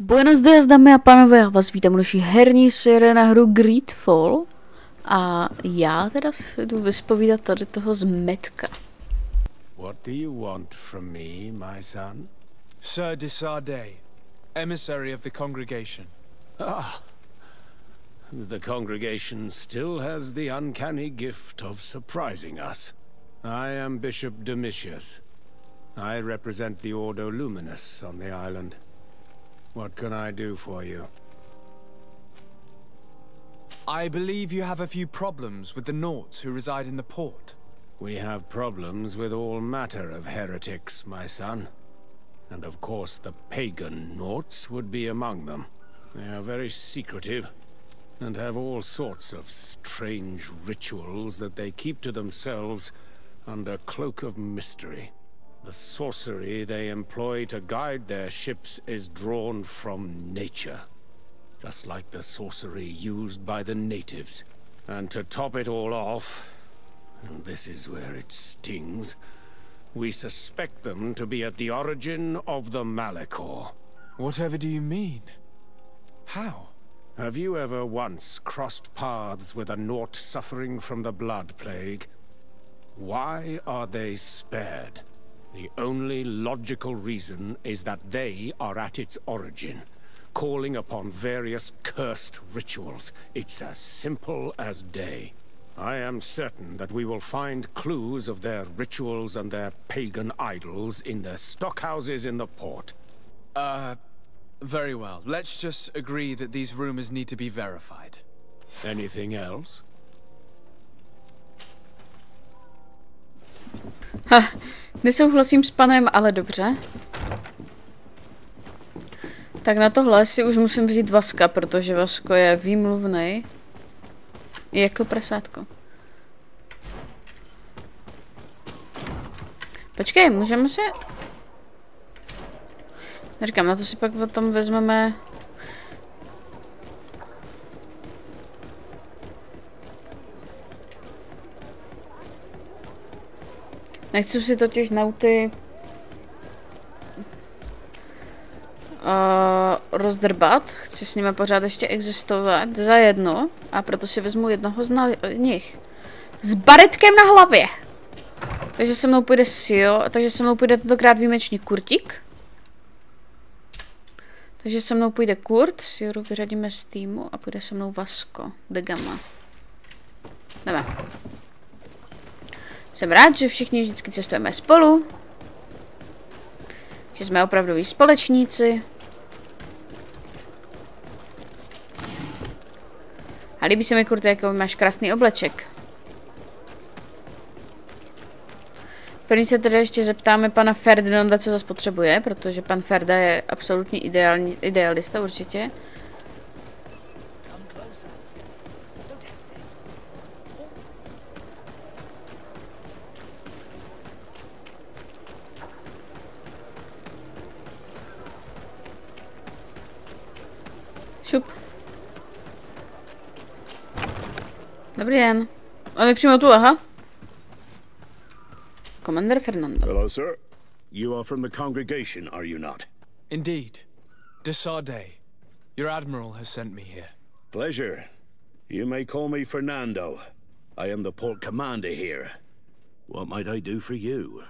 Buenos dias, dámy a pánové, já vás vítám u naší herní série na hru GreedFall. A já teda si jdu vyspovídat tady toho zmetka. What do you want from me, my son? Sir Desardais, emissary of the congregation. Ah, the congregation still has the uncanny gift of surprising us. I am Bishop Domitius. I represent the Ordo Luminous on the island. What can I do for you? I believe you have a few problems with the Nauts who reside in the port. We have problems with all matter of heretics, my son. And of course the pagan Nauts would be among them. They are very secretive, and have all sorts of strange rituals that they keep to themselves under cloak of mystery. The sorcery they employ to guide their ships is drawn from nature, just like the sorcery used by the natives. And to top it all off, and this is where it stings, we suspect them to be at the origin of the Malachor. Whatever do you mean? How? Have you ever once crossed paths with a Naut suffering from the blood plague? Why are they spared? The only logical reason is that they are at its origin, calling upon various cursed rituals. It's as simple as day. I am certain that we will find clues of their rituals and their pagan idols in their stockhouses in the port. Very well. Let's just agree that these rumors need to be verified. Anything else? Nesouhlasím s panem, ale dobře. Tak na tohle si už musím vzít Vaska, protože Vasko je výmluvnej. Jako prasátko. Počkej, můžeme si... Říkám, na to si pak o tom vezmeme... Nechci si totiž nauty rozdrbat, chci s nimi pořád ještě existovat za jedno a proto si vezmu jednoho z nich. S baretkem na hlavě! Takže se mnou půjde Sio, takže se mnou půjde tentokrát výjimečný Kurtík. Takže se mnou půjde Kurt, Sioru vyřadíme z týmu a půjde se mnou Vasko, de Gama. Jdeme. Jsem rád, že všichni vždycky cestujeme spolu. Že jsme opravdoví společníci. A líbí se mi, Kurte, jako máš krásný obleček. První se teda ještě zeptáme pana Ferdinanda, co zase potřebuje, protože pan Ferda je absolutní idealista určitě. Šup. Dobrý den. Oni přímo tu, aha. Commander Fernando. Hello, sir. You are from the congregation, are you not? Indeed. Desardais, your admiral has sent me here. Pleasure. You may call me Fernando. I am the port commander here. What might I do for you?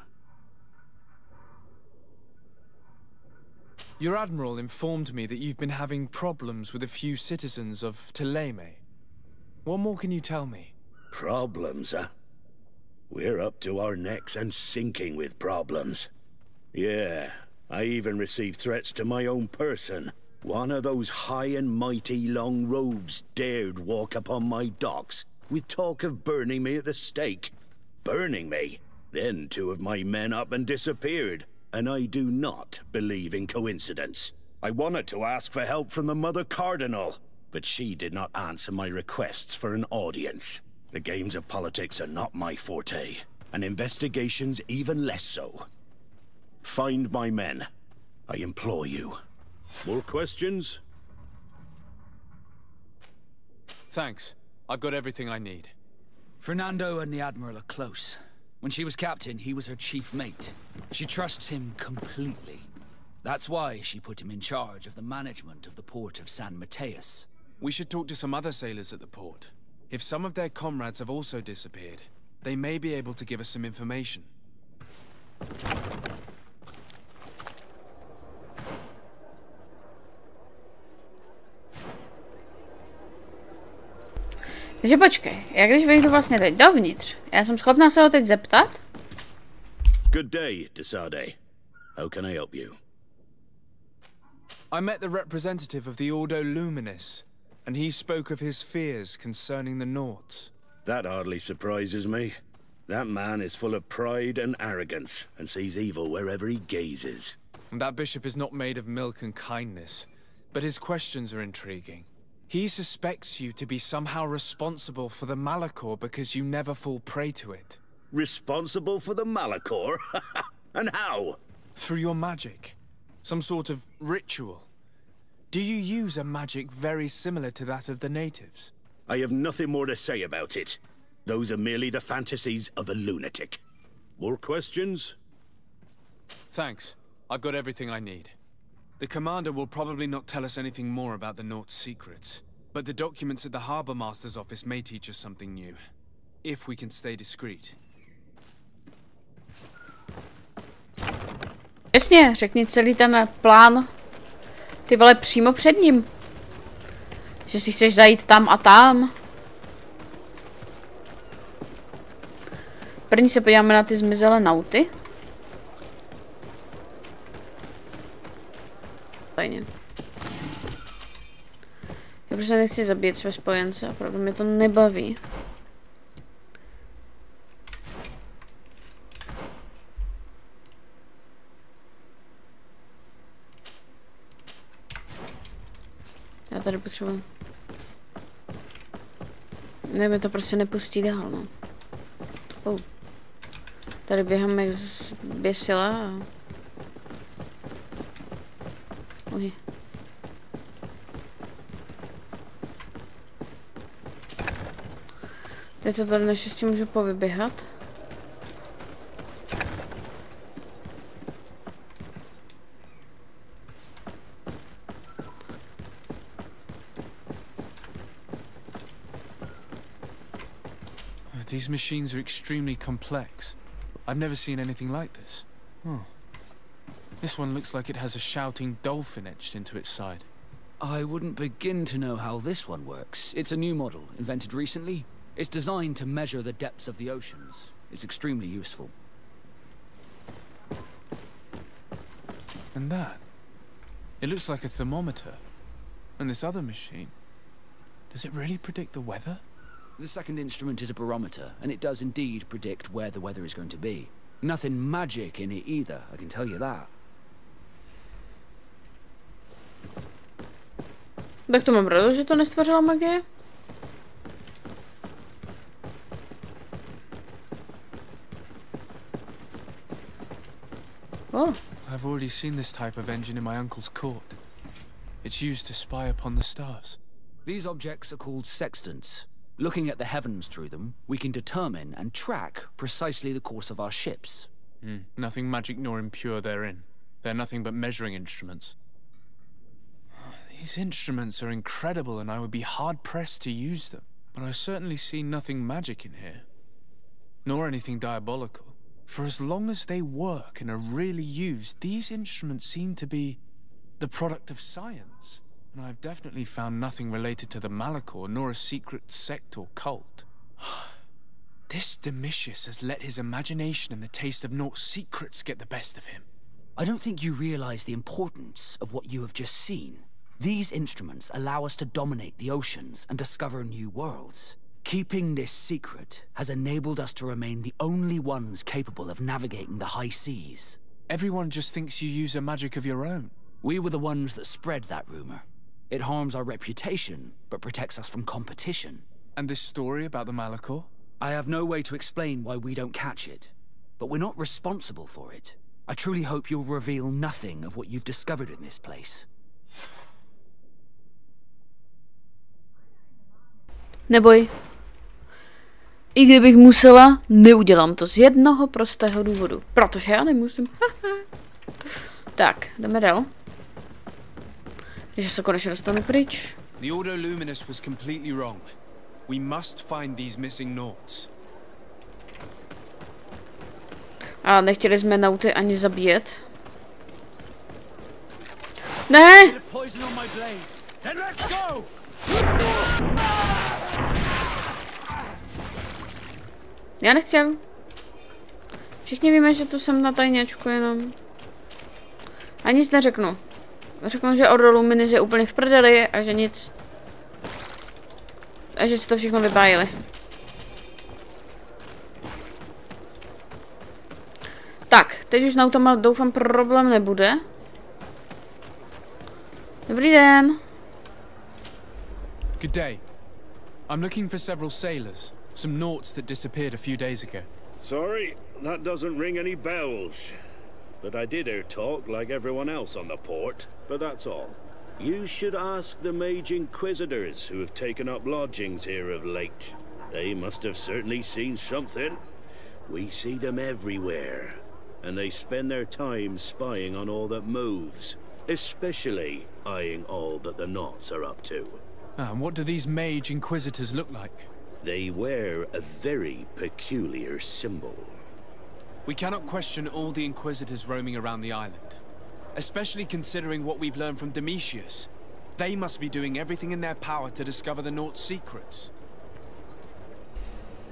Your admiral informed me that you've been having problems with a few citizens of Teleme. What more can you tell me? Problems, huh? We're up to our necks and sinking with problems. Yeah, I even received threats to my own person. One of those high and mighty long robes dared walk upon my docks with talk of burning me at the stake. Burning me? Then two of my men up and disappeared. And I do not believe in coincidence. I wanted to ask for help from the Mother Cardinal, but she did not answer my requests for an audience. The games of politics are not my forte, and investigations even less so. Find my men, I implore you. More questions? Thanks. I've got everything I need. Fernando and the Admiral are close. When she was captain, he was her chief mate. She trusts him completely. That's why she put him in charge of the management of the port of San Mateus. We should talk to some other sailors at the port. If some of their comrades have also disappeared, they may be able to give us some information. Takže počkej, jak když vejdu vlastně teď dovnitř, já jsem schopná se ho teď zeptat? Good day, Desade. How can I help you? I met the representative of the Ordo Luminis, and he spoke of his fears concerning the Naughts. That hardly surprises me. That man is full of pride and arrogance, and sees evil wherever he gazes. And that bishop is not made of milk and kindness, but his questions are intriguing. He suspects you to be somehow responsible for the Malachor because you never fall prey to it. Responsible for the Malachor? And how? Through your magic. Some sort of ritual. Do you use a magic very similar to that of the natives? I have nothing more to say about it. Those are merely the fantasies of a lunatic. More questions? Thanks. I've got everything I need. The commander will probably not tell us anything more about the Naught's secrets, but the documents at the Harbour Master's office may teach us something new, if we can stay discreet. Jasně, řekni celý ten plán, ty vole, přímo před ním. Že si chceš zajít tam a tam. První se podíváme na ty zmizelé nauty. Fajně. Já prostě nechci zabít své spojence, opravdu mě to nebaví. Já tady potřebuji. Ne, mi to prostě nepustí dál, no. Tady běhám jak zběsila a... Oj. Teď to tady naštěstí můžu povyběhat. These machines are extremely complex. I've never seen anything like this. Oh. This one looks like it has a shouting dolphin etched into its side. I wouldn't begin to know how this one works. It's a new model, invented recently. It's designed to measure the depths of the oceans. It's extremely useful. And that? It looks like a thermometer. And this other machine, does it really predict the weather? The second instrument is a barometer, and it does indeed predict where the weather is going to be. Nothing magic in it either, I can tell you that. Tak to mám radost, že to nestvořila magie. Oh. I've already seen this type of engine in my uncle's court. It's used to spy upon the stars. These objects are called sextants. Looking at the heavens through them, we can determine and track precisely the course of our ships. Nothing magic nor impure therein. They're nothing but measuring instruments. These instruments are incredible, and I would be hard-pressed to use them. But I certainly see nothing magic in here. Nor anything diabolical. For as long as they work and are really used, these instruments seem to be the product of science. And I've definitely found nothing related to the Malachor, nor a secret sect or cult. This Domitius has let his imagination and the taste of Naught's secrets get the best of him. I don't think you realize the importance of what you have just seen. These instruments allow us to dominate the oceans and discover new worlds. Keeping this secret has enabled us to remain the only ones capable of navigating the high seas. Everyone just thinks you use a magic of your own. We were the ones that spread that rumor. It harms our reputation, but protects us from competition. And this story about the Malachor? I have no way to explain why we don't catch it, but we're not responsible for it. I truly hope you'll reveal nothing of what you've discovered in this place. Neboj. I kdybych musela, neudělám to z jednoho prostého důvodu. Protože já nemusím. Tak, jdeme dál. Takže se konečně dostanu pryč. The Ordo Luminous was completely wrong. We must find these missing noughts. A nechtěli jsme nauty ani zabíjet. Ne! Já nechtěl. Všichni víme, že tu jsem na tajněčku jenom. A nic neřeknu. Řeknu, že Ordo Luminis je úplně v prdeli a že nic. A že si to všechno vybájili. Tak, teď už na automat doufám problém nebude. Dobrý den. Good day. I'm looking for several sailors. Some noughts that disappeared a few days ago. Sorry, that doesn't ring any bells. But I did hear talk like everyone else on the port, but that's all. You should ask the mage inquisitors who have taken up lodgings here of late. They must have certainly seen something. We see them everywhere, and they spend their time spying on all that moves, especially eyeing all that the Naughts are up to. And what do these mage inquisitors look like? They wear a very peculiar symbol. We cannot question all the inquisitors roaming around the island. Especially considering what we've learned from Domitius. They must be doing everything in their power to discover the Naughts' secrets.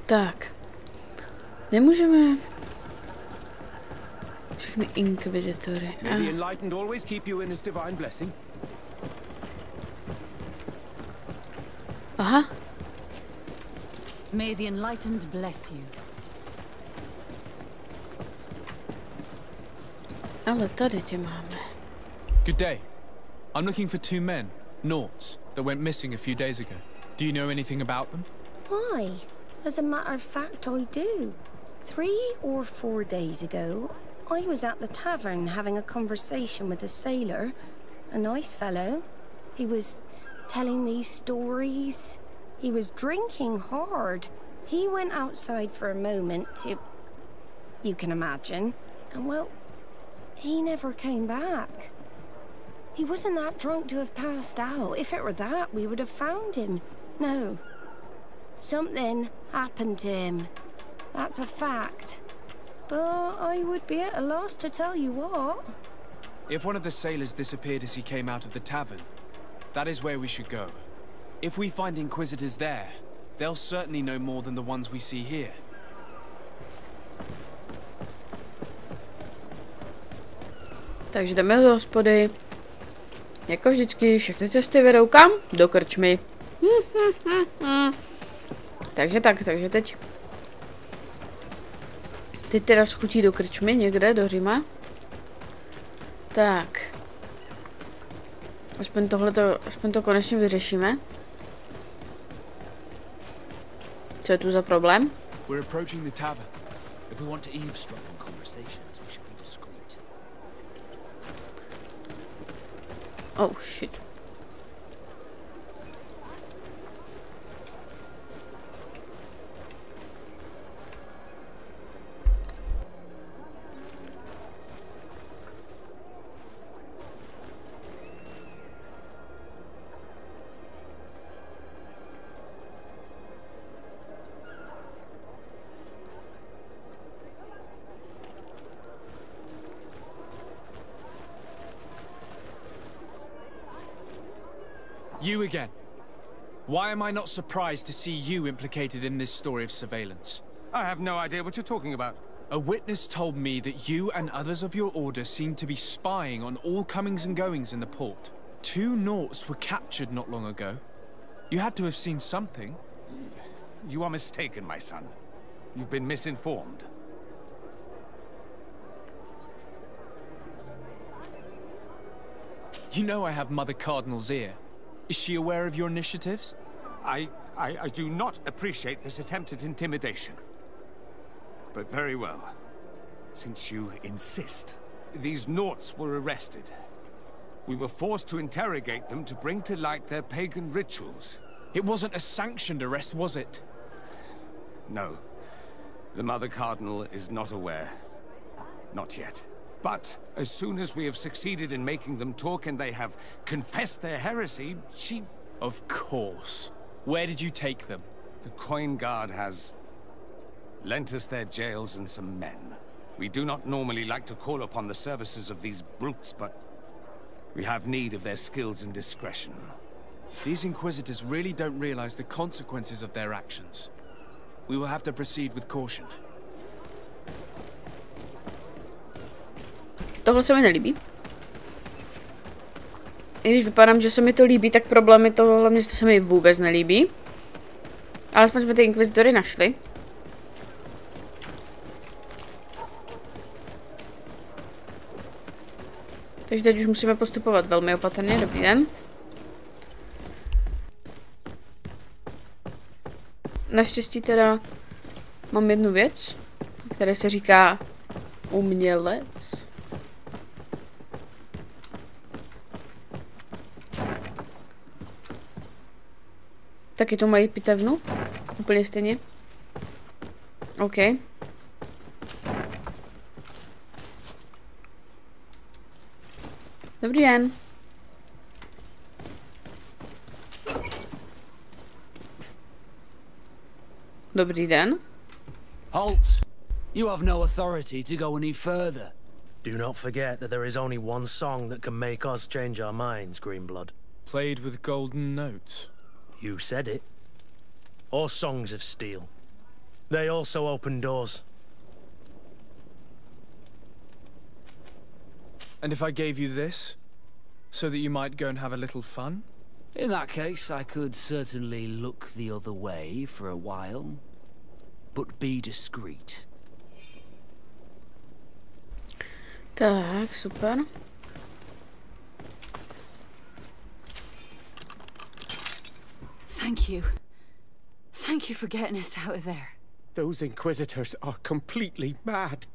Tak. Nemůžeme... Všechny inkvizitory. May the enlightened always keep you in his divine blessing. Aha. May the enlightened bless you. Ale tady tě máme. Good day. I'm looking for two men, Naughts, that went missing a few days ago. Do you know anything about them? Why? As a matter of fact, I do. 3 or 4 days ago, I was at the tavern having a conversation with a sailor, a nice fellow. He was telling these stories. He was drinking hard. He went outside for a moment to... You can imagine. And well, he never came back. He wasn't that drunk to have passed out. If it were that, we would have found him. No. Something happened to him. That's a fact. But I would be at a loss to tell you what. If one of the sailors disappeared as he came out of the tavern, that is where we should go. If we find inquisitors there, they'll certainly know more than the ones we see here. Takže jdeme do hospody. Jako vždycky, všechny cesty vedou kam? Do krčmy. Takže teď. Teď teda schutí do krčmy někde, do Říma. Tak. Aspoň to konečně vyřešíme. Co je tu za problém? We're approaching the tavern. If we want to eavesdrop on conversations, we should be discreet. Oh shit. You again. Why am I not surprised to see you implicated in this story of surveillance? I have no idea what you're talking about. A witness told me that you and others of your order seemed to be spying on all comings and goings in the port. 2 Naughts were captured not long ago. You had to have seen something. You are mistaken, my son. You've been misinformed. You know I have Mother Cardinal's ear. Is she aware of your initiatives? I do not appreciate this attempt at intimidation. But very well. Since you insist, these Naughts were arrested. We were forced to interrogate them to bring to light their pagan rituals. It wasn't a sanctioned arrest, was it? No. The Mother Cardinal is not aware. Not yet. But as soon as we have succeeded in making them talk and they have confessed their heresy, she... Of course. Where did you take them? The Coin Guard has lent us their jails and some men. We do not normally like to call upon the services of these brutes, but we have need of their skills and discretion. These Inquisitors really don't realize the consequences of their actions. We will have to proceed with caution. Tohle se mi nelíbí. I když vypadám, že se mi to líbí, tak problémy tohohle města se mi vůbec nelíbí. Alespoň jsme ty Inquisitory našli. Takže teď už musíme postupovat velmi opatrně. Dobrý den. Naštěstí teda mám jednu věc, která se říká umělec. Taky to mají pitevnu? Úplně stejně. OK. Dobrý den. Dobrý den. Halt! You have no authority to go any further. Do not forget that there is only one song that can make us change our minds, Greenblood. Played with golden notes. You said it. Or songs of steel. They also open doors. And if I gave you this, so that you might go and have a little fun? In that case, I could certainly look the other way for a while. But be discreet. Tak, super. Thank you. Thank you for getting us out of there. Those Inquisitors are completely mad.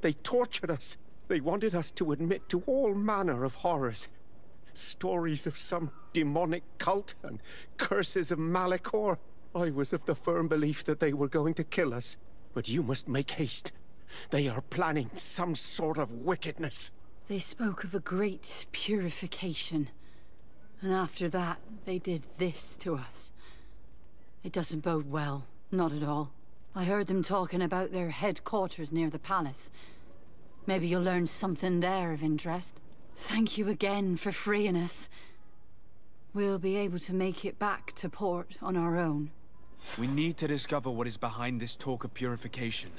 They tortured us. They wanted us to admit to all manner of horrors. Stories of some demonic cult and curses of Malachor. I was of the firm belief that they were going to kill us. But you must make haste. They are planning some sort of wickedness. They spoke of a great purification. And after that, they did this to us. It doesn't bode well. Not at all. I heard them talking about their headquarters near the palace. Maybe you'll learn something there of interest. Thank you again for freeing us. We'll be able to make it back to port on our own. We need to discover what is behind this talk of purification,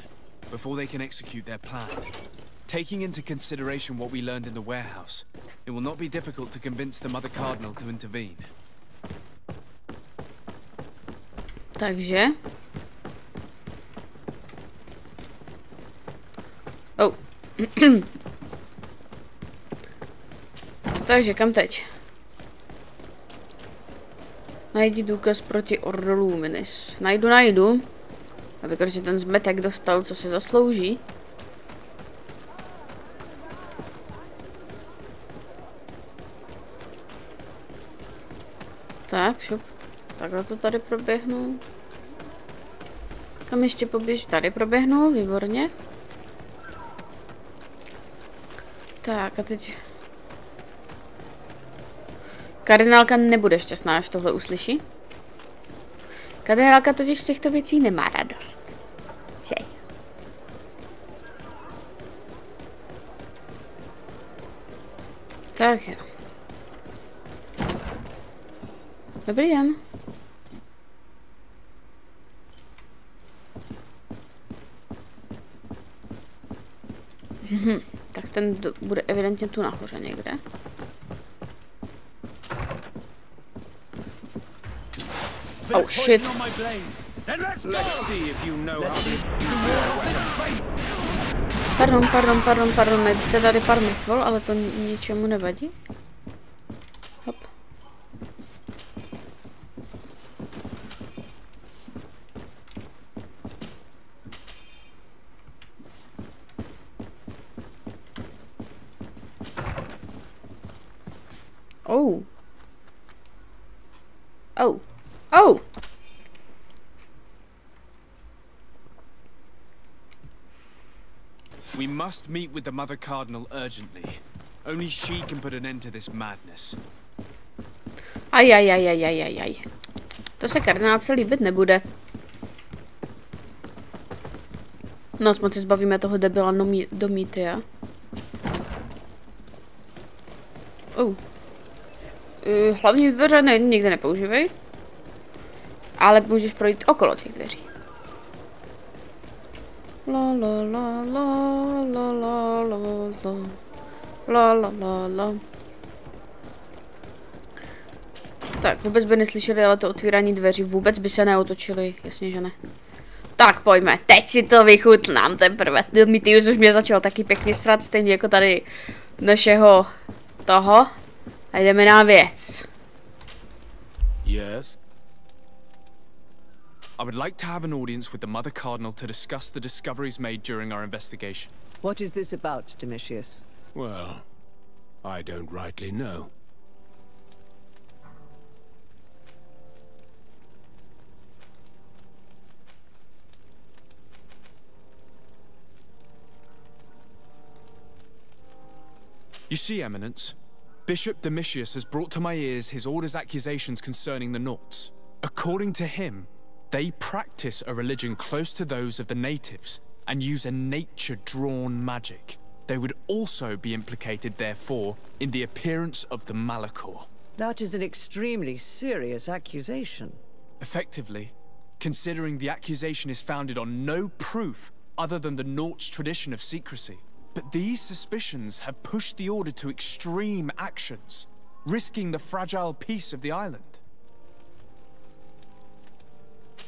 before they can execute their plan. Taking into consideration what we learned in the warehouse, it will not be difficult to convince the Mother Cardinal to intervene. Takže. Oh. Takže kam teď? Najdi důkaz proti Ordo Luminis. Najdu. Aby konečně ten zmetek dostal, co se zaslouží. Tak, šup. Takhle to tady proběhnu. Kam ještě poběžu? Tady proběhnu, výborně. Tak a teď... Kardinálka nebude šťastná, až tohle uslyší. Kardinálka totiž z těchto věcí nemá radost. Že? Tak jo. Dobrý den. Tak ten bude evidentně tu nahoře někde. Oh shit. Pardon, najdete tady pár mrtvol, ale to ničemu nevadí. Hop. Oh. Oh. Oh! We must meet with the Mother Cardinal urgently. Only she can put an end to this madness. Aj. To se kardinálce líbit nebude. No, moc se zbavíme toho debila Domitia. Hlavní dveře nikdy nepoužívej. Ale můžeš projít okolo těch dveří. La. Tak, vůbec by neslyšeli, ale to otvírání dveří vůbec by se neotočili, jasně, že ne. Tak pojďme, teď si to vychutnám teprve. Domitrius už mě začal taky pěkně srát, stejně jako tady našeho toho. A jdeme na věc. Yes? I would like to have an audience with the Mother Cardinal to discuss the discoveries made during our investigation. What is this about, Domitius? Well, I don't rightly know. You see, Eminence, Bishop Domitius has brought to my ears his order's accusations concerning the Nauts. According to him, they practice a religion close to those of the natives and use a nature-drawn magic. They would also be implicated, therefore, in the appearance of the Malachor. That is an extremely serious accusation. Effectively, considering the accusation is founded on no proof other than the Nauts' tradition of secrecy. But these suspicions have pushed the Order to extreme actions, risking the fragile peace of the island.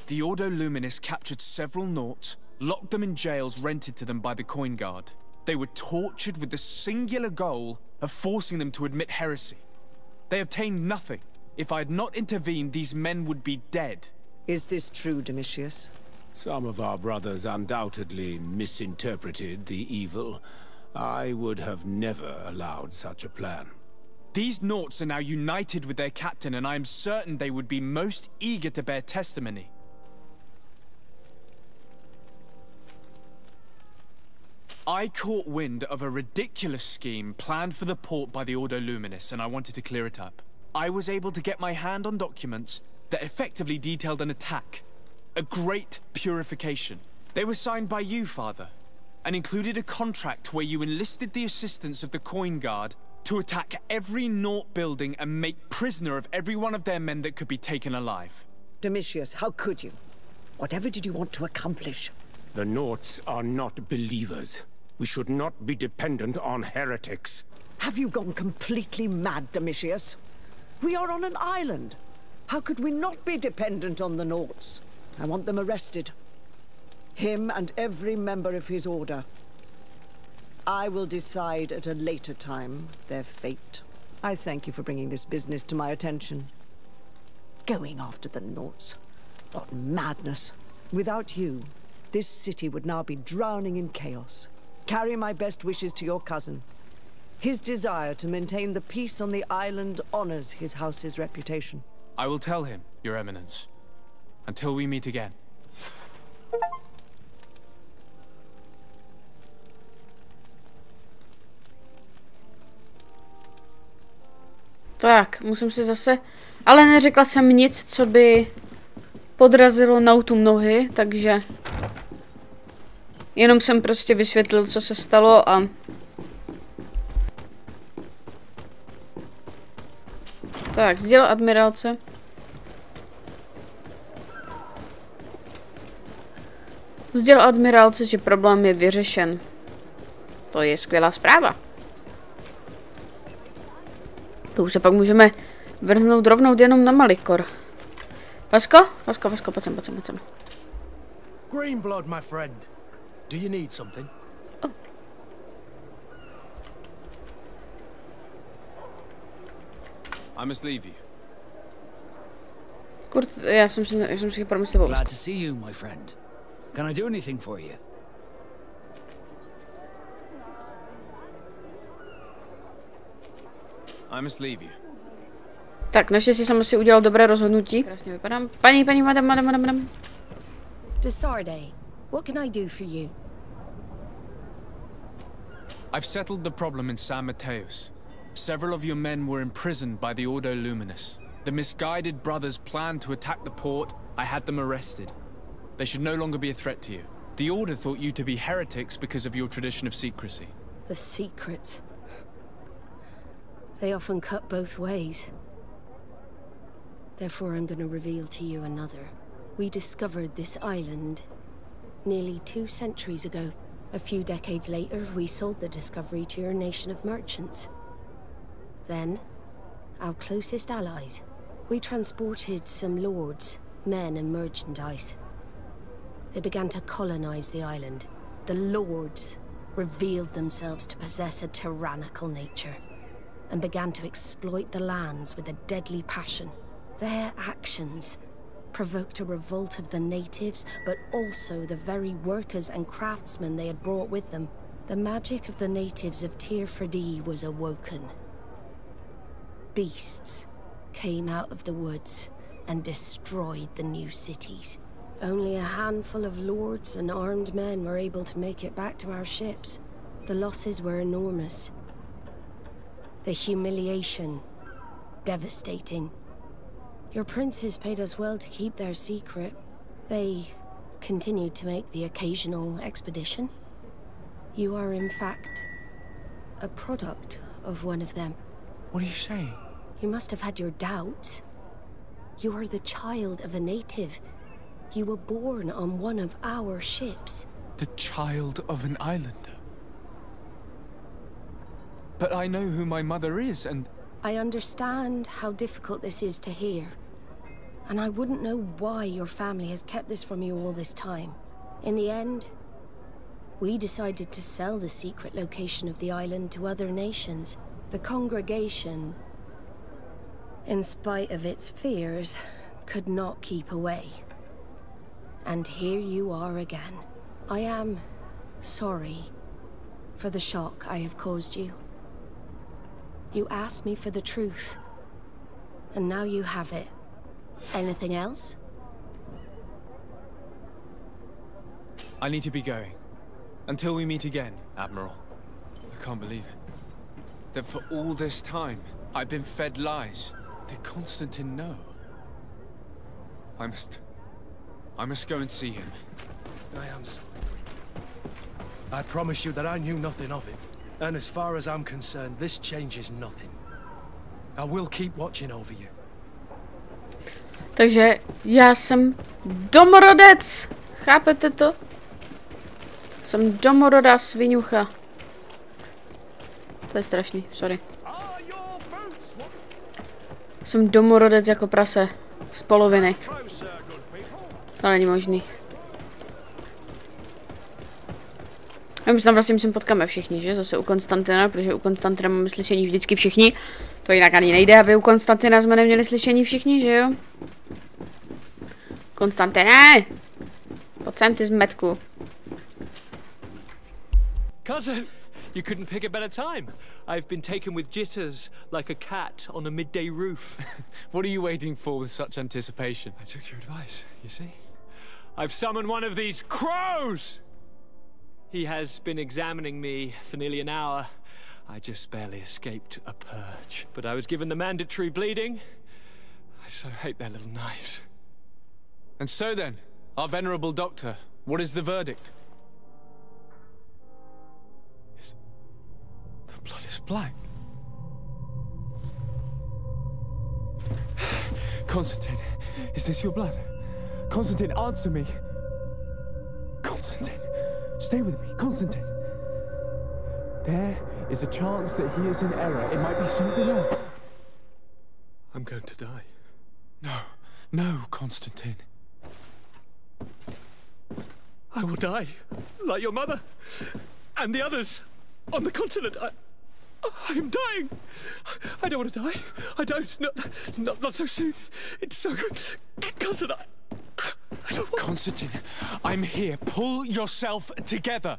The Ordo Luminis captured several Nauts, locked them in jails rented to them by the Coin Guard. They were tortured with the singular goal of forcing them to admit heresy. They obtained nothing. If I had not intervened, these men would be dead. Is this true, Domitius? Some of our brothers undoubtedly misinterpreted the evil. I would have never allowed such a plan. These Nauts are now united with their captain, and I am certain they would be most eager to bear testimony. I caught wind of a ridiculous scheme planned for the port by the Ordo Luminis, and I wanted to clear it up. I was able to get my hand on documents that effectively detailed an attack. A great purification. They were signed by you, Father, and included a contract where you enlisted the assistance of the Coin Guard to attack every Naut building and make prisoner of every one of their men that could be taken alive. Domitius, how could you? Whatever did you want to accomplish? The Nauts are not believers. We should not be dependent on heretics. Have you gone completely mad, Domitius? We are on an island. How could we not be dependent on the Nauts? I want them arrested. Him and every member of his order. I will decide at a later time their fate. I thank you for bringing this business to my attention. Going after the Nauts. What madness. Without you, this city would now be drowning in chaos. Carry my best wishes to your cousin. His desire to maintain the peace on the island honors his house's reputation. I will tell him, Your Eminence. Until we meet again. Tak, musím si zase... Ale neřekla jsem nic, co by podrazilo Nautům nohy, takže... Jenom jsem prostě vysvětlil, co se stalo a... Tak, sděl admirálce. Sděl admirálce, že problém je vyřešen. To je skvělá zpráva. To už se pak můžeme vrhnout rovnou jenom na Malikor. Vasko, pojď sem. Green blood, my friend. Do you need something? Oh. I must leave you. Kurt, já jsem si promyslel. Glad to see you, my friend. Can I do anything for you? I must leave you. Tak, naštěstí jsem si udělal dobré rozhodnutí. Krásně vypadám. Paní, madam. Desarde, what can I do for you? I've settled the problem in San Mateus. Several of your men were imprisoned by the Ordo Luminous. The misguided brothers planned to attack the port. I had them arrested. They should no longer be a threat to you. The Order thought you to be heretics because of your tradition of secrecy. The secrets. They often cut both ways. Therefore, I'm going to reveal to you another. We discovered this island nearly 2 centuries ago. A few decades later, we sold the discovery to your nation of merchants. Then, our closest allies. We transported some lords, men and merchandise. They began to colonize the island. The lords revealed themselves to possess a tyrannical nature and began to exploit the lands with a deadly passion. Their actions provoked a revolt of the natives, but also the very workers and craftsmen they had brought with them. The magic of the natives of Tir Freddy was awoken. Beasts came out of the woods and destroyed the new cities. Only a handful of lords and armed men were able to make it back to our ships. The losses were enormous. The humiliation, devastating. Your princes paid us well to keep their secret. They continued to make the occasional expedition. You are, in fact, a product of one of them. What are you saying? You must have had your doubts. You are the child of a native. You were born on one of our ships. The child of an islander? But I know who my mother is, and... I understand how difficult this is to hear. And I wouldn't know why your family has kept this from you all this time. In the end, we decided to sell the secret location of the island to other nations. The congregation, in spite of its fears, could not keep away. And here you are again. I am sorry for the shock I have caused you. You asked me for the truth, and now you have it. Anything else? I need to be going. Until we meet again, Admiral. I can't believe it. That for all this time, I've been fed lies. Did Constantine know? I must go and see him. I am sorry. I promise you that I knew nothing of it. And as far as I'm concerned, this changes nothing. I will keep watching over you. Takže já jsem domorodec. Chápete to? Jsem domorodá sviňucha. To je strašný, sorry. Jsem domorodec jako prase. Z poloviny. To není možný. A my se tam vlastně myslím potkáme všichni, že? Zase u Konstantina, protože u Konstantina máme slyšení vždycky všichni. To jinak ani nejde, aby u Konstantina jsme neměli slyšení všichni, že jo? Konstantine! Pojď sem, ty zmetku. Cousin, you couldn't pick a better time. I've been taken with jitters like a cat on a midday roof. What are you waiting for with such anticipation? I took your advice, you see? I've summoned one of these crows! He has been examining me for nearly an hour. I just barely escaped a purge. But I was given the mandatory bleeding. I so hate their little knives. And so then, our venerable doctor, what is the verdict? The blood is black. Constantine, is this your blood? Constantine, answer me. Constantine, stay with me. Constantine. There is a chance that he is in error. It might be something else. I'm going to die. No, no, Constantine. I will die, like your mother, and the others on the continent. I am dying. I don't want to die. I don't. Not so soon. It's so good. Cousin, I don't want... Constantine, I'm here. Pull yourself together.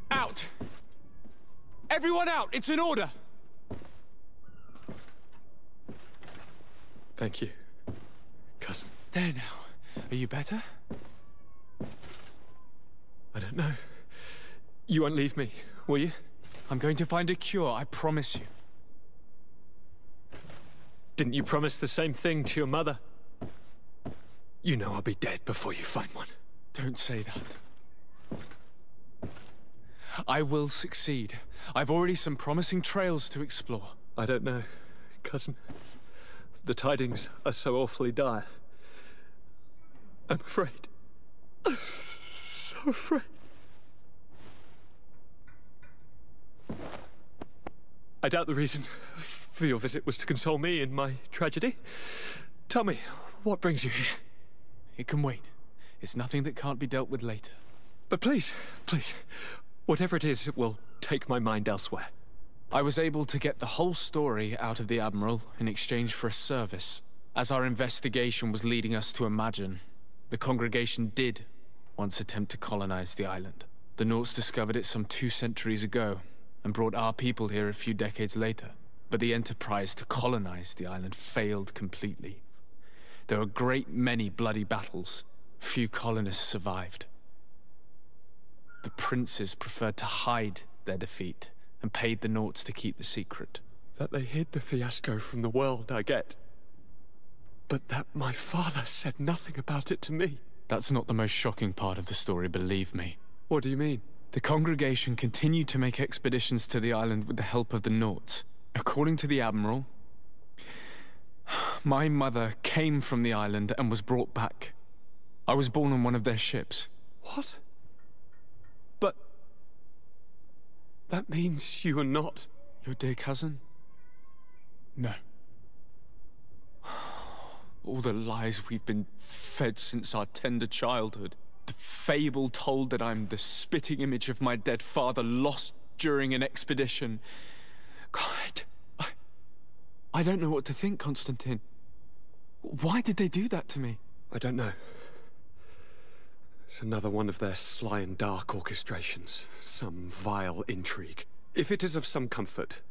Out. Everyone out. It's an order. Thank you, cousin. There now. Are you better? I don't know. You won't leave me, will you? I'm going to find a cure, I promise you. Didn't you promise the same thing to your mother? You know I'll be dead before you find one. Don't say that. I will succeed. I've already some promising trails to explore. I don't know, cousin. The tidings are so awfully dire. I'm afraid. I'm so afraid. I doubt the reason for your visit was to console me in my tragedy. Tell me, what brings you here? It can wait. It's nothing that can't be dealt with later. But please, please, whatever it is, it will take my mind elsewhere. I was able to get the whole story out of the Admiral in exchange for a service. As our investigation was leading us to imagine, the congregation did once attempt to colonize the island. The Nauts discovered it some 2 centuries ago, and brought our people here a few decades later. But the enterprise to colonize the island failed completely. There were a great many bloody battles. Few colonists survived. The princes preferred to hide their defeat, and paid the Nauts to keep the secret. That they hid the fiasco from the world, I get. But that my father said nothing about it to me. That's not the most shocking part of the story, believe me. What do you mean? The congregation continued to make expeditions to the island with the help of the Nauts. According to the Admiral, my mother came from the island and was brought back. I was born on one of their ships. What? But... that means you are not... your dear cousin? No. All the lies we've been fed since our tender childhood. The fable told that I'm the spitting image of my dead father lost during an expedition. God, I don't know what to think, Constantine. Why did they do that to me? I don't know. It's another one of their sly and dark orchestrations. Some vile intrigue. If it is of some comfort,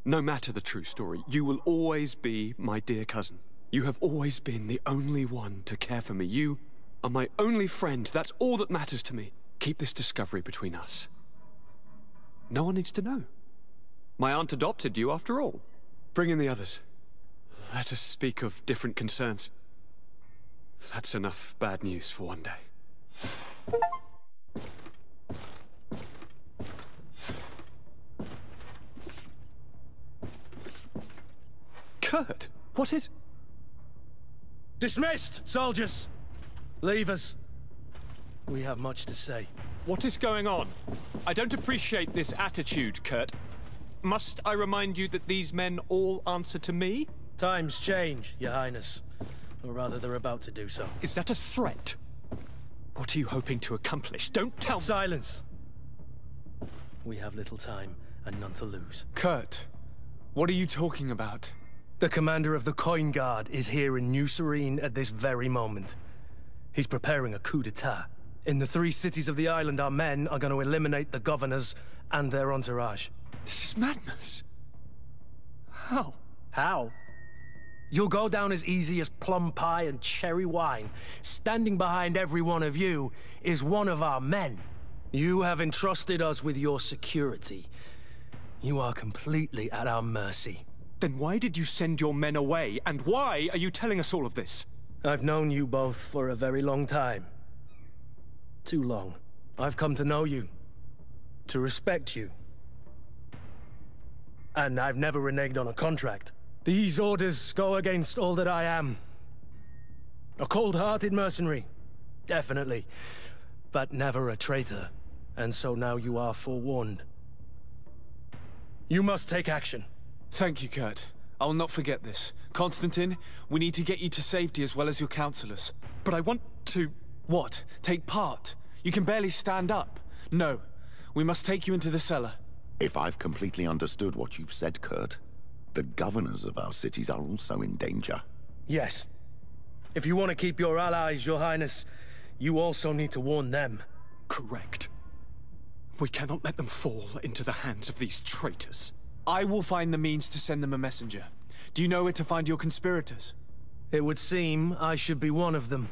no matter the true story, you will always be my dear cousin. You have always been the only one to care for me. You are my only friend. That's all that matters to me. Keep this discovery between us. No one needs to know. My aunt adopted you after all. Bring in the others. Let us speak of different concerns. That's enough bad news for one day. Kurt, what is... Dismissed, soldiers! Leave us. We have much to say. What is going on? I don't appreciate this attitude, Kurt. Must I remind you that these men all answer to me? Times change, Your Highness. Or rather, they're about to do so. Is that a threat? What are you hoping to accomplish? Don't tell me... Silence! We have little time and none to lose. Kurt, what are you talking about? The commander of the Coin Guard is here in New Serene at this very moment. He's preparing a coup d'etat. In the 3 cities of the island, our men are going to eliminate the governors and their entourage. This is madness. How? How? You'll go down as easy as plum pie and cherry wine. Standing behind every one of you is one of our men. You have entrusted us with your security. You are completely at our mercy. Then why did you send your men away? And why are you telling us all of this? I've known you both for a very long time. Too long. I've come to know you. To respect you. And I've never reneged on a contract. These orders go against all that I am. A cold-hearted mercenary. Definitely. But never a traitor. And so now you are forewarned. You must take action. Thank you, Kurt. I will not forget this. Constantine, we need to get you to safety as well as your counselors. But I want to... What? Take part? You can barely stand up. No. We must take you into the cellar. If I've completely understood what you've said, Kurt, the governors of our cities are also in danger. Yes. If you want to keep your allies, Your Highness, you also need to warn them. Correct. We cannot let them fall into the hands of these traitors. I will find the means to send them a messenger. Do you know where to find your conspirators? It would seem I should be one of them.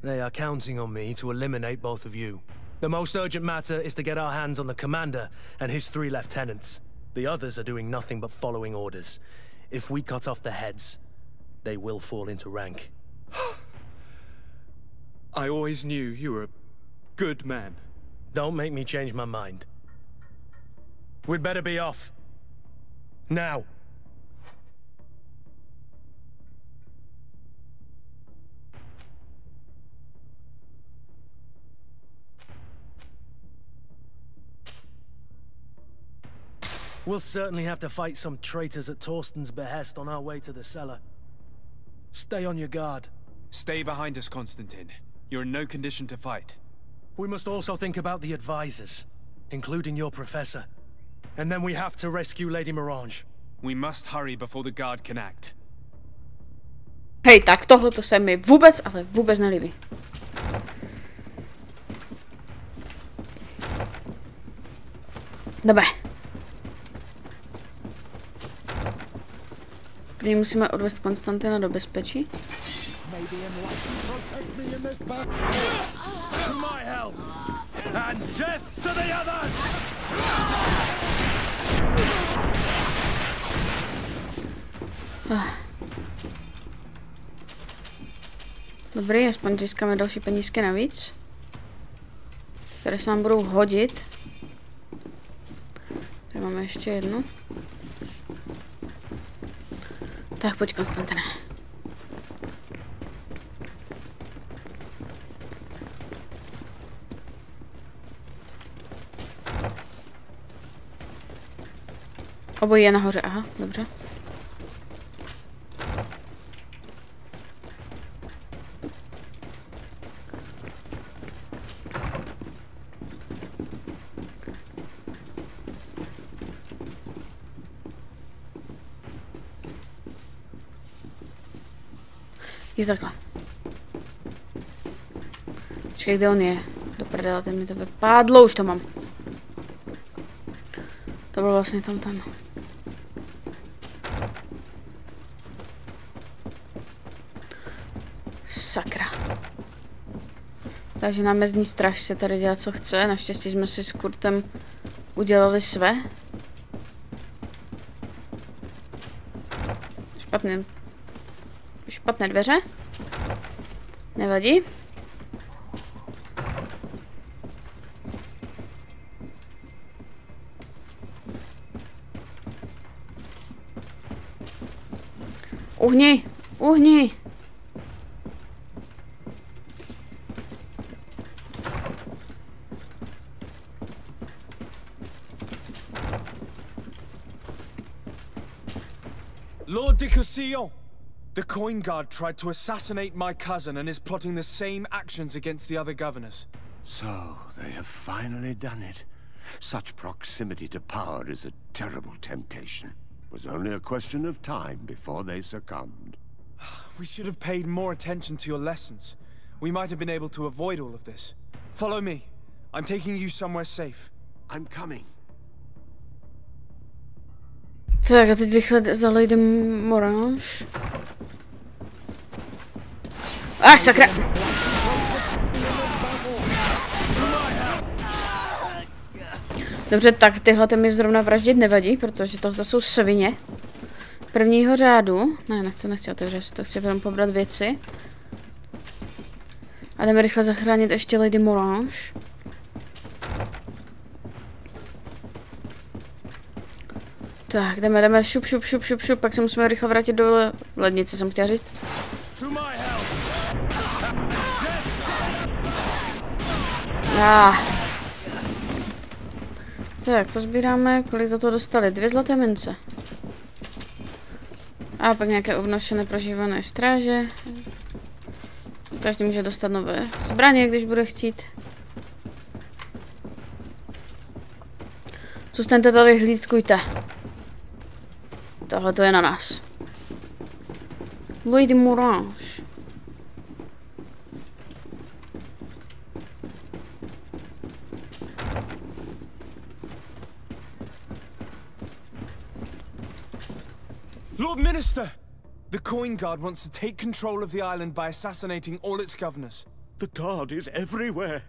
They are counting on me to eliminate both of you. The most urgent matter is to get our hands on the commander and his 3 lieutenants. The others are doing nothing but following orders. If we cut off the heads, they will fall into rank. I always knew you were a good man. Don't make me change my mind. We'd better be off. Now. We'll certainly have to fight some traitors at Torsten's behest on our way to the cellar. Stay on your guard. Stay behind us, Constantine. You're in no condition to fight. We must also think about the advisors, including your professor. And then we have to rescue Lady Morange. We must hurry before the guard can act. Hej, tak tohle to se mi vůbec, ale vůbec nelíbí. Dobré. První musíme odvést Konstantina do bezpečí. Dobrý, aspoň získáme další penízky navíc, které se nám budou hodit. Tady máme ještě jednu. Tak pojď, Konstantine. Obojí je nahoře, aha, dobře. Je takhle. Počkej, kde on je? Do prdele, ten mi to vypádlo, už to mám. To bylo vlastně tam. Sakra. Takže námezní straž se tady dělá, co chce. Naštěstí jsme si s Kurtem udělali své. Špatné dveře. Nevadí. Uhni! Uhni! Lord de Castillon! The coin guard tried to assassinate my cousin and is plotting the same actions against the other governors. So, they have finally done it. Such proximity to power is a terrible temptation. It was only a question of time before they succumbed. We should have paid more attention to your lessons. We might have been able to avoid all of this. Follow me. I'm taking you somewhere safe. I'm coming. Tak a teď rychle za Lady Morange. Sakra! Dobře, tak tyhle mi zrovna vraždit nevadí, protože tohle jsou svině. Prvního řádu. Ne, nechci otevřít, to chci jenom pobrat věci. A jdeme rychle zachránit ještě Lady Morange. Tak, jdeme, šup, pak se musíme rychle vrátit do lednice, jsem chtěla říct. Tak, pozbíráme, kolik za to dostali. 2 zlaté mince. A pak nějaké obnošené prožívané stráže. Každý může dostat nové zbraně, když bude chtít. Zůstaňte tady, hlídkujte. Tohle to je na nás. Lady Morange. Lord Minister! The coin guard wants to take control of the island by assassinating all its governors. The guard is everywhere.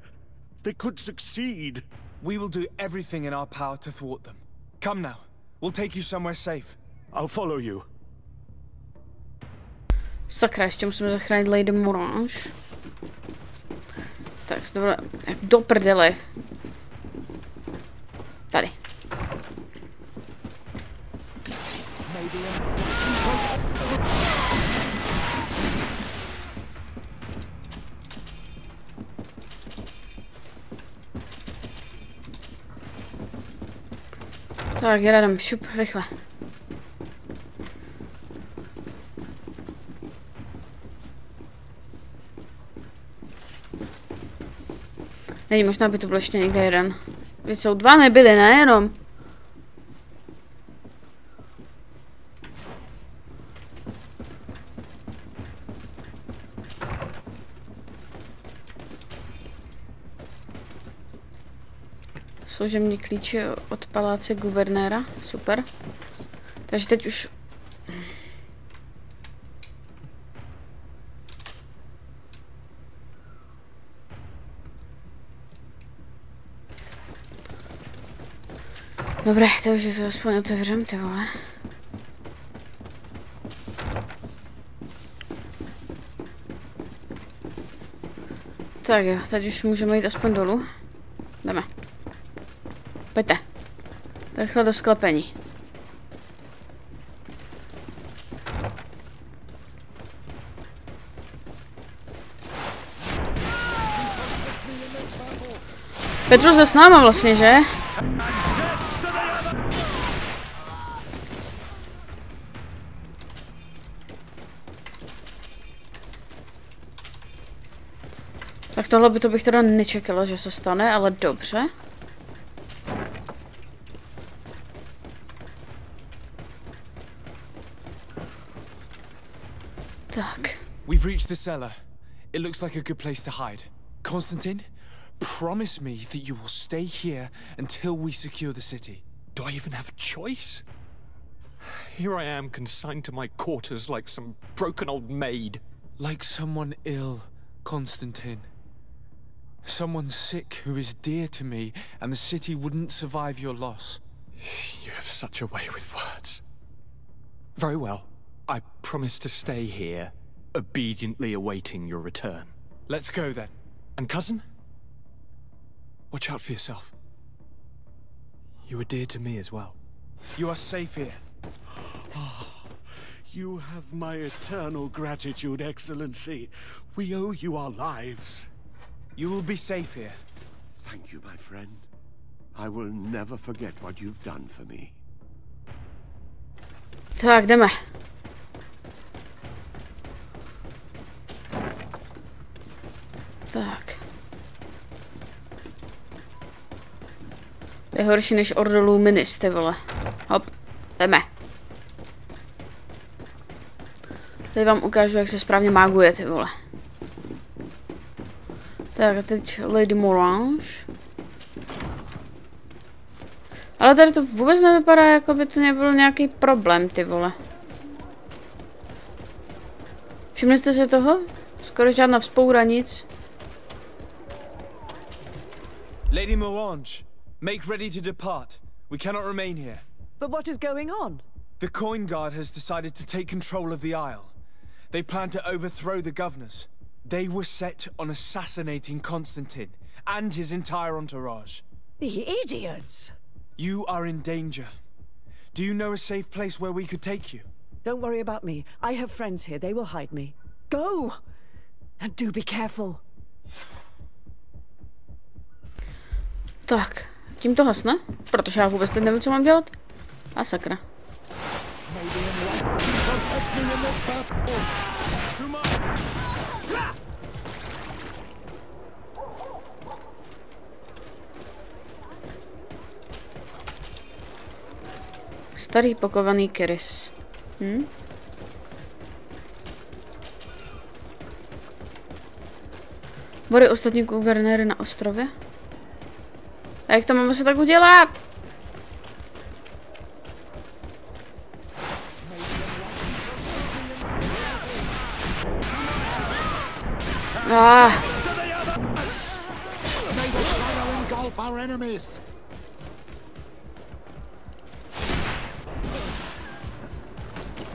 They could succeed. We will do everything in our power to thwart them. Come now. We'll take you somewhere safe. I'll follow you. Sakra, ještě musíme zachránit Lady Morange. Tak, dobré, do prdele. Tady. Tak, jedem, šup, rychle. Není možná, by to byl ještě někde jeden. Vy jsou dva, nebyli, ne jenom. Služební klíče od paláce guvernéra, super. Takže teď už... Dobré, to už to aspoň otevřem, ty vole. Tak jo, teď už můžeme jít aspoň dolů. Jdeme. Pojďte. Rychle do sklepení. Petru zde s náma vlastně, že? Tak tohle by to bych teda nečekala, že se stane, ale dobře. Tak. We've reached the cellar. It looks like a good place to hide. Constantine, promise me that you will stay here until we secure the city. Do I even have a choice? Here I am, consigned to my quarters like some broken old maid. Like someone ill, Constantine. Someone sick who is dear to me, and the city wouldn't survive your loss. You have such a way with words. Very well. I promise to stay here, obediently awaiting your return. Let's go then. And cousin? Watch out for yourself. You are dear to me as well. You are safe here. You have my eternal gratitude, Excellency. We owe you our lives. You will be safe here. Thank you, my friend. I will never forget what you've done for me. Tak, jdeme. Tak. To je horší než Ordo Luminis, ty vole. Hop, jdeme. Teď vám ukážu, jak se správně máguje, ty vole. Tak a teď Lady Morange. Ale tady to vůbec nevypadá, jako by to nebyl nějaký problém, ty vole. Všimli jste si toho? Skoro žádná vzpoura, nic. Lady Morange, make ready to depart. We cannot remain here. But what is going on? The Coin Guard has decided to take control of the Isle. They plan to overthrow the governors. They were set on assassinating Constantine and his entire entourage. The idiots! You are in danger. Do you know a safe place where we could take you? Don't worry about me. I have friends here. They will hide me. Go! And do be careful. Tak, tím to hasne, protože já vůbec teď nevím, co mám dělat. A sakra. Starý pokovaný keris. Bory ostatní guvernéry na ostrově. A jak to máme se tak udělat? up our enemies.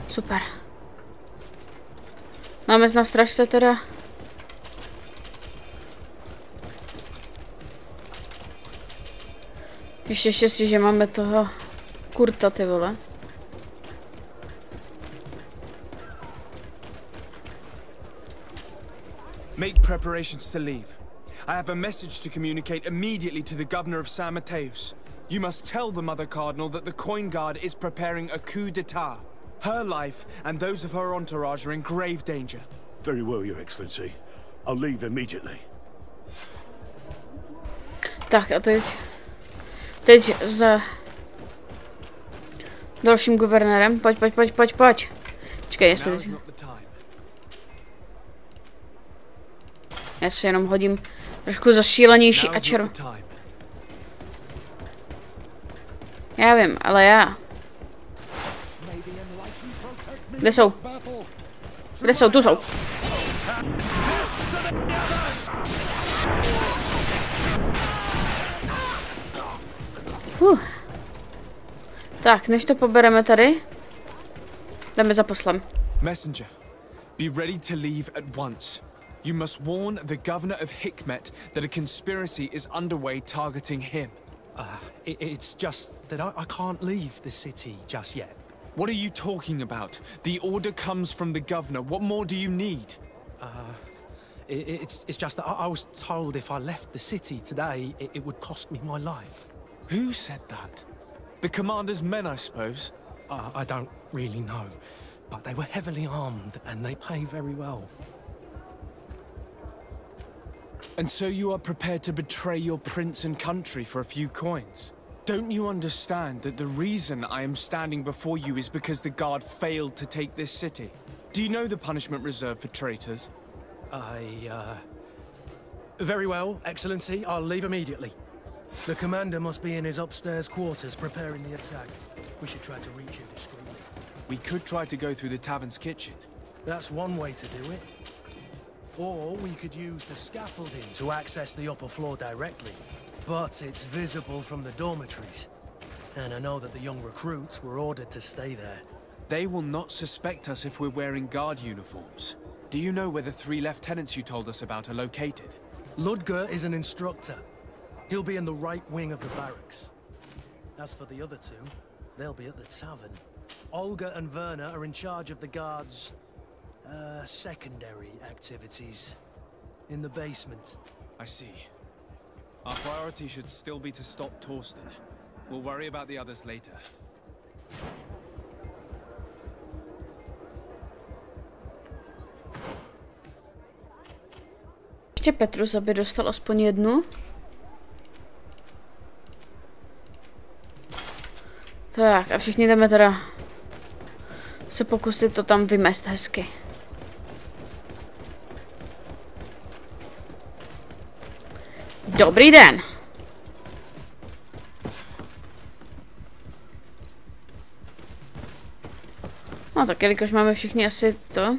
Super. Máme na stražce teda. Ještě štěstí, že máme toho Kurta, ty vole. Make preparations to leave. I have a message to communicate immediately to the governor of San Mateus. You must tell the Mother Cardinal that the Coin Guard is preparing a coup d'etat. Her life and those of her entourage are in grave danger. Very well, Your Excellency. I'll leave immediately. Tak a teď za dalším guvernérem. Pojď. Počkej, jestli... Já si jenom hodím trošku zašílenější ačero. Já vím, ale já... Kde jsou? Kde jsou? Tu jsou. Tak, než to pobereme tady, jdeme za poslem. Messenger, be ready to leave at once. You must warn the governor of Hikmet that a conspiracy is underway targeting him. It's just that I can't leave the city just yet. What are you talking about? The order comes from the governor. What more do you need? It's just that I was told if I left the city today, it would cost me my life. Who said that? The commander's men, I suppose? I don't really know, but they were heavily armed and they pay very well. And so you are prepared to betray your prince and country for a few coins? Don't you understand that the reason I am standing before you is because the guard failed to take this city? Do you know the punishment reserved for traitors? Very well, Excellency. I'll leave immediately. The commander must be in his upstairs quarters preparing the attack. We should try to reach him discreetly. We could try to go through the tavern's kitchen. That's one way to do it. Or we could use the scaffolding to access the upper floor directly. But it's visible from the dormitories. And I know that the young recruits were ordered to stay there. They will not suspect us if we're wearing guard uniforms. Do you know where the 3 lieutenants you told us about are located? Ludger is an instructor. He'll be in the right wing of the barracks. As for the other 2, they'll be at the tavern. Olga and Werner are in charge of the guards' secondary activities. In the basement. I see. Our priority should still be to stop Torsten. We'll worry about the others later. Ještě Petrus, aby dostal aspoň jednu. Tak a všichni jdeme teda se pokusit to tam vymést hezky. Dobrý den. No tak jelikož máme všichni asi to.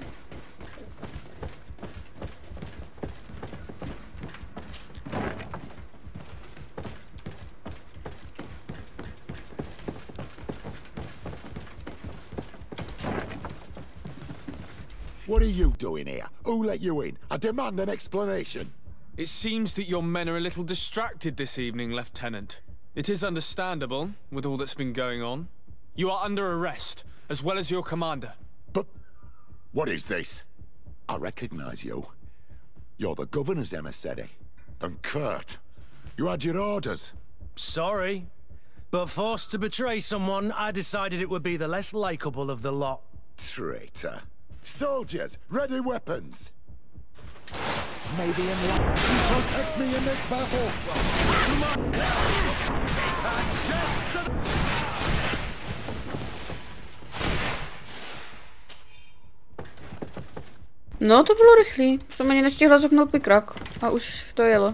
What are you doing here? Who let you in? I demand an explanation. It seems that your men are a little distracted this evening, Lieutenant. It is understandable, with all that's been going on. You are under arrest, as well as your commander. But what is this? I recognize you. You're the governor's emissary. And Kurt, you had your orders. Sorry, but forced to betray someone, I decided it would be the less likable of the lot. Traitor. Soldiers, ready weapons. Maybe in luck you protect me in this battle. No to bylo rychlý, jsem ani nestihla zapnout pikrák a už to jelo.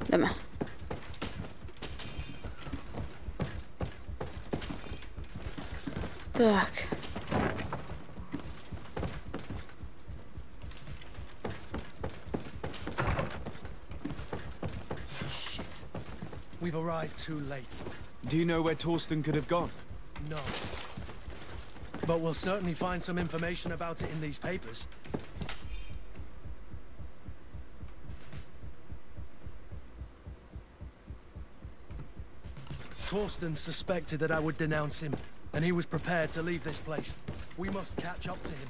Jdeme. Tak. We've arrived too late. Do you know where Torsten could have gone? No. But we'll certainly find some information about it in these papers. Torsten suspected that I would denounce him, and he was prepared to leave this place. We must catch up to him.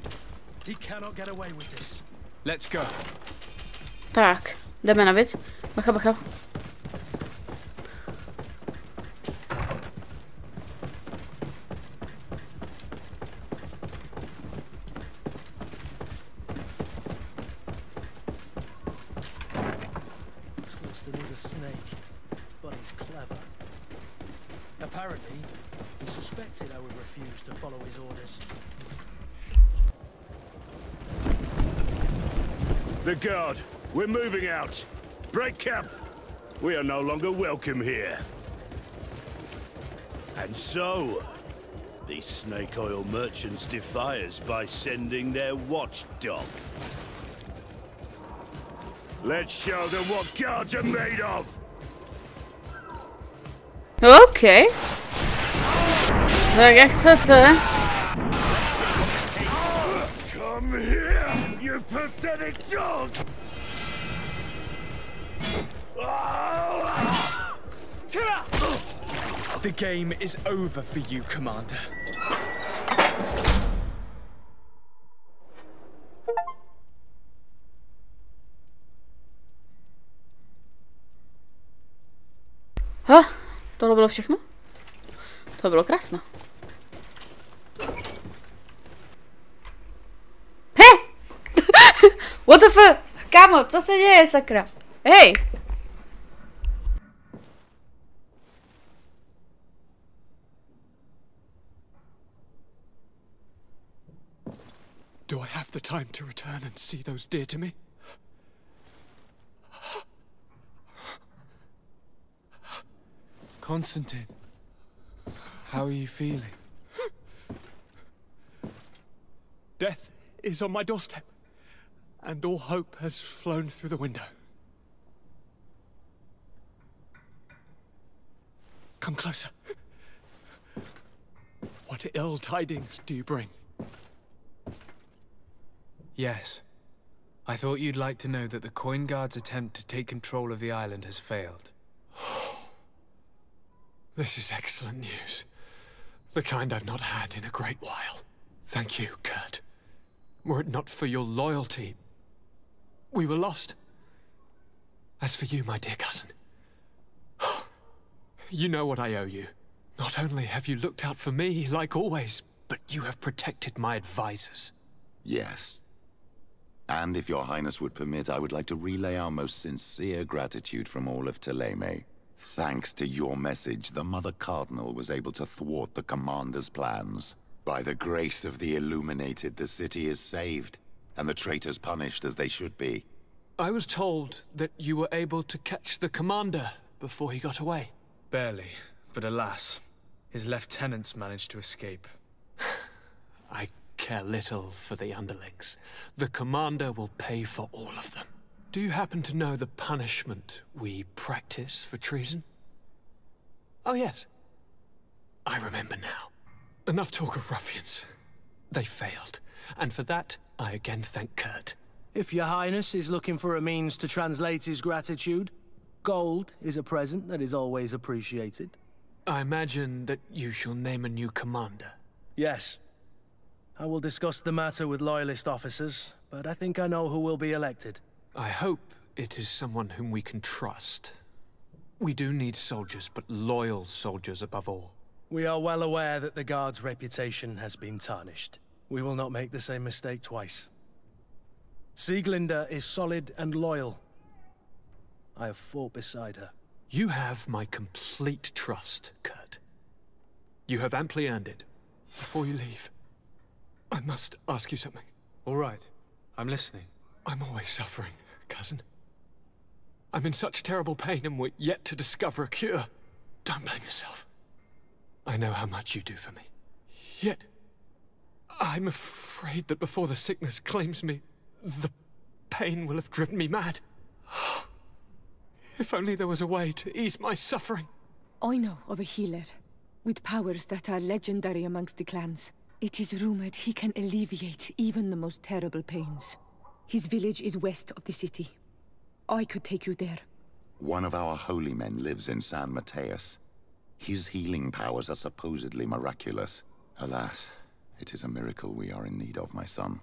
He cannot get away with this. Let's go. Tak, jdeme na věc. Bacha, bacha. Torsten is a snake, but he's clever. Apparently, he suspected I would refuse to follow his orders. The guard, we're moving out. Break camp. We are no longer welcome here. And so, these snake oil merchants defy us by sending their watchdog. Let's show them what guards are made of. OK. Tak jak chcete. Come here, you pathetic dog! The game is over for you, Commander. Tohle bylo všechno? To bylo krásné. He! What the fuck? Kámo, co se děje, sakra? Hej! Do I have the time to return and see those dear to me? Constantine, how are you feeling? Death is on my doorstep, and all hope has flown through the window. Come closer. What ill tidings do you bring? Yes. I thought you'd like to know that the Coin Guard's attempt to take control of the island has failed. This is excellent news. The kind I've not had in a great while. Thank you, Kurt. Were it not for your loyalty, we were lost. As for you, my dear cousin, you know what I owe you. Not only have you looked out for me, like always, but you have protected my advisors. Yes. And if your highness would permit, I would like to relay our most sincere gratitude from all of Thélème. Thanks to your message, the Mother Cardinal was able to thwart the Commander's plans. By the grace of the Illuminated, the city is saved, and the traitors punished as they should be. I was told that you were able to catch the Commander before he got away. Barely, but alas, his lieutenants managed to escape. I care little for the underlings. The Commander will pay for all of them. Do you happen to know the punishment we practice for treason? Oh yes. I remember now. Enough talk of ruffians. They failed, and for that, I again thank Kurt. If your highness is looking for a means to translate his gratitude, gold is a present that is always appreciated. I imagine that you shall name a new commander. Yes. I will discuss the matter with loyalist officers, but I think I know who will be elected. I hope it is someone whom we can trust. We do need soldiers, but loyal soldiers above all. We are well aware that the Guard's reputation has been tarnished. We will not make the same mistake twice. Sieglinde is solid and loyal. I have fought beside her. You have my complete trust, Kurt. You have amply earned it. Before you leave, I must ask you something. All right, I'm listening. I'm always suffering, cousin. I'm in such terrible pain and we're yet to discover a cure. Don't blame yourself. I know how much you do for me. Yet, I'm afraid that before the sickness claims me, the pain will have driven me mad. If only there was a way to ease my suffering. I know of a healer with powers that are legendary amongst the clans. It is rumored he can alleviate even the most terrible pains. His village is west of the city. I could take you there. One of our holy men lives in San Mateus. His healing powers are supposedly miraculous. Alas, it is a miracle we are in need of, my son.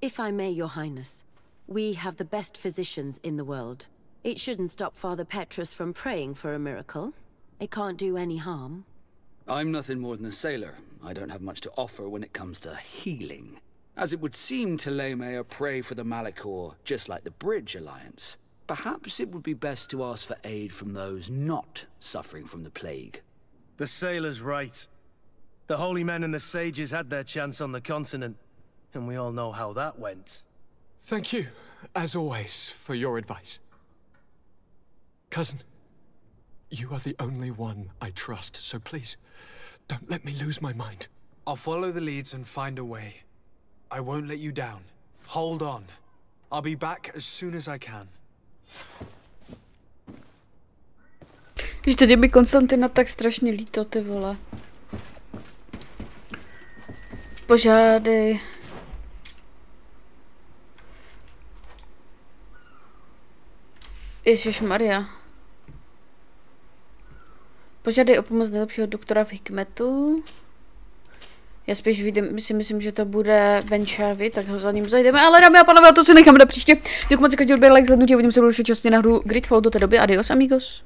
If I may, Your Highness, we have the best physicians in the world. It shouldn't stop Father Petrus from praying for a miracle. It can't do any harm. I'm nothing more than a sailor. I don't have much to offer when it comes to healing. As it would seem Thélème are prey for the Malachor, just like the Bridge Alliance. Perhaps it would be best to ask for aid from those not suffering from the plague. The sailor's right. The holy men and the sages had their chance on the continent, and we all know how that went. Thank you, as always, for your advice. Cousin, you are the only one I trust, so please, don't let me lose my mind. I'll follow the leads and find a way. I won't let you down. Hold on. I'll be back as soon as I can. Když teď je mi Konstantina tak strašně líto, ty vole. Požádej. Ježišmarja. Požádej o pomoc nejlepšího doktora v Hikmetu. Já spíš si myslím, že to bude Venčávy, tak ho za ním zajdeme. Ale dámy a pánové, to si necháme na příště. Děkuji moc za každý odběr, like, zhlédnutí, uvidím se budoucí časně na hru GreedFall. Do té doby, adios amigos.